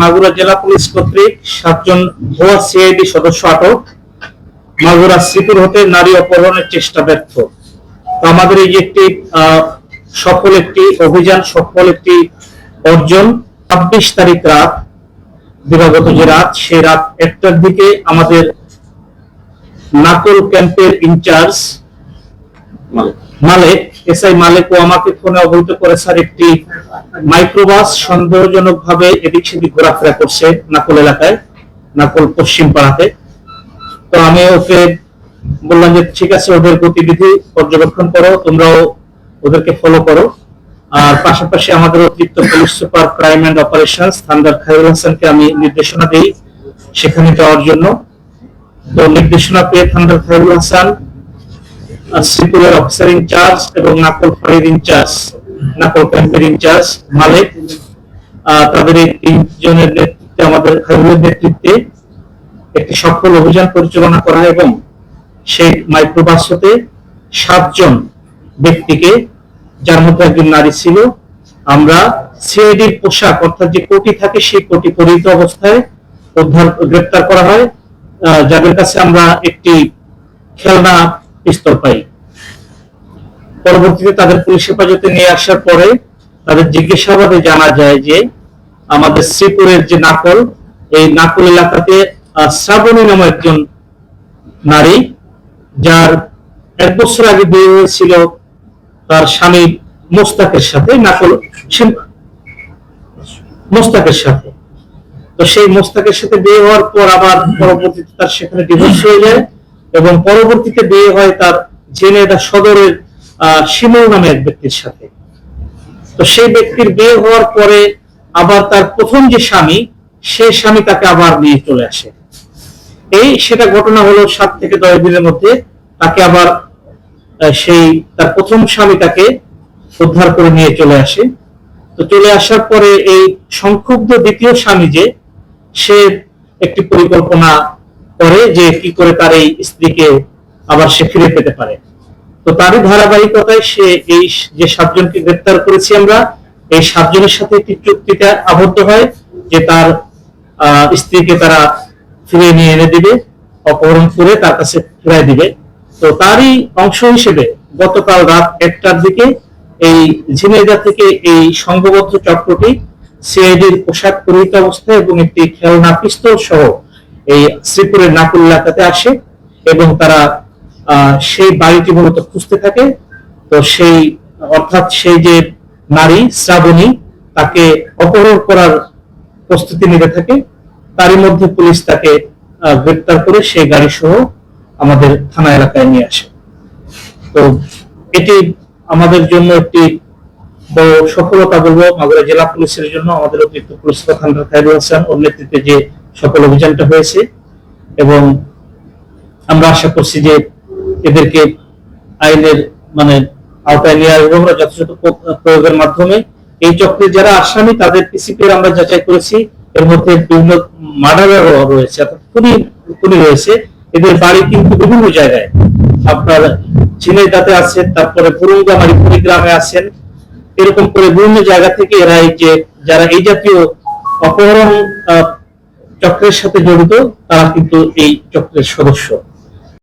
মাগুরা জেলা পুলিশ কর্তৃক 7 জন ভুয়া সিআইডি সদস্য আটক। মাগুরা শ্রীপুর হতে নারী অপহরণের চেষ্টা ব্যর্থ। তো আমাদের এই যে একটি সফল একটি অভিযান, সফল একটি অর্জন। 26 তারিখ রাত, দিবাগত যে রাত, সেই রাত 1টার দিকে আমাদের নাকল ক্যাম্পের ইনচার্জ মালিক, এসআই মালিক ও আমাকে ফোনে অবহিত করে, স্যার একটি মাইক্রোবাস সন্দেহজনক ভাবে এদিক সেদিক ঘোরাফেরা করছে নাকল এলাকায়, নাকল পশ্চিম পাড়াতে। তো আমি ওকে বললাম যে ঠিক আছে, ওদের গতিবিধি পর্যবেক্ষণ করো, তোমরাও ওদেরকে ফলো করো। আর পাশাপাশি আমাদের অতিরিক্ত police super crime and operations থান্ডার খায়রুল হাসানকে আমি নির্দেশনা দিই সেখানে যাওয়ার জন্য। তো নির্দেশনা পেয়ে থান্ডার খায়রুল হাসান, শ্রীপুরের অফিসার ইনচার্জ এবং নাকল ফাঁড়ির ইনচার্জ, নাকল ক্যাম্পের ইনচার্জ মালিক, তাদের এই 3 জনের নেতৃত্বে, আমাদের খায়রুলের নেতৃত্বে একটি সফল অভিযান পরিচালনা করা হয় এবং সেই মাইক্রোবাস হতে 7 জন ব্যক্তিকে, যার মধ্যে একজন নারী ছিল, আমরা সিআইডির পোশাক অর্থাৎ যে কোটি থাকে সেই কোটি পরিহিত অবস্থায় গ্রেপ্তার করা হয়, যাদের কাছে আমরা একটি খেলনা পিস্তল পাই। পরবর্তীতে তাদের পুলিশ হেফাজতে নিয়ে আসার পরে তাদের জিজ্ঞাসাবাদে জানা যায় যে আমাদের শ্রীপুরের যে নাকল, এই নাকল এলাকাতে শ্রাবণী নামে একজন নারী, যার 1 বছর আগে বিয়ে হয়েছিল তার স্বামী মোস্তাকের সাথে, মোস্তাকের সাথে। তো সেই মোস্তাকের সাথে বিয়ে হওয়ার পর আবার পরবর্তীতে তার সেখানে ডিভোর্স হয়ে যায় এবং পরবর্তীতে বিয়ে হয় তার ঝিনাইদহ সদরের শিমুল নামে এক ব্যক্তির সাথে। তো সেই ব্যক্তির বিয়ে হওয়ার পরে আবার তার প্রথম যে স্বামী, সেই স্বামী তাকে আবার নিয়ে চলে আসে। সেটা ঘটনা হলো 7 থেকে 10 দিনের মধ্যে তাকে আবার সেই তার প্রথম স্বামী তাকে উদ্ধার করে নিয়ে চলে আসে। তো চলে আসার পরে এই সংক্ষুব্ধ দ্বিতীয় স্বামী যে, সে একটি পরিকল্পনা করে যে কি করে তার এই স্ত্রীকে আবার সে ফিরে পেতে পারে। তো তারই ধারাবাহিকতায় সে এই যে 7 জনকে গ্রেপ্তার করেছি আমরা, এই 7 জনের সাথে একটি চুক্তিতে আবদ্ধ হয় যে তার স্ত্রীকে তারা ফিরে নিয়ে এনে দিবে, অপহরণ করে তার কাছে ফিরাই দিবে। তো তারই অংশ হিসেবে গতকাল রাত 1টার দিকে এই ঝিনাইদহ থেকে এই সংঘবদ্ধ চক্রটি সিআইডির পোশাক পরিহিত অবস্থায় এবং একটি খেলনা পিস্তল সহ এই শ্রীপুরের নাকুল এলাকাতে আসে এবং তারা সেই বাড়িটি মূলত খুঁজতে থাকে। তো সেই অর্থাৎ সেই যে নারী শ্রাবণী, তাকে অপহরণ করার প্রস্তুতি নিতে থাকে। তারই মধ্যে পুলিশ তাকে গ্রেপ্তার করে সেই গাড়ি সহ আমাদের থানা এলাকায় নিয়ে আসে। তো এটি আমাদের জন্য একটি বড় সফলতা বলবো, মাগুরা জেলা পুলিশের জন্য। আমাদের অতিরিক্ত পুলিশ সুপার থান্ডার খায়রুল হাসান ওর নেতৃত্বে যে সকল অভিযানটা হয়েছে, এবং আমরা আশা করছি যে এদেরকে আইনের আওতায় নিয়ে আসবো আমরা যথাযথ প্রয়োগের মাধ্যমে। এই চক্রের যারা আসামি তাদের পিসিপির আমরা যাচাই করেছি, এর মধ্যে বিভিন্ন মার্ডার রয়েছে, খুনি রয়েছে। এদের বাড়ি কিন্তু বিভিন্ন জায়গায়, আপনার ঝিনাইদহে আছেন, তারপরে পুরুঙ্গামারি কুড়িগ্রামে আছেন, এরকম করে বিভিন্ন জায়গা থেকে এরা এই যে যারা এই জাতীয় অপহরণ চক্রের সাথে জড়িত, তারা কিন্তু এই চক্রের সদস্য।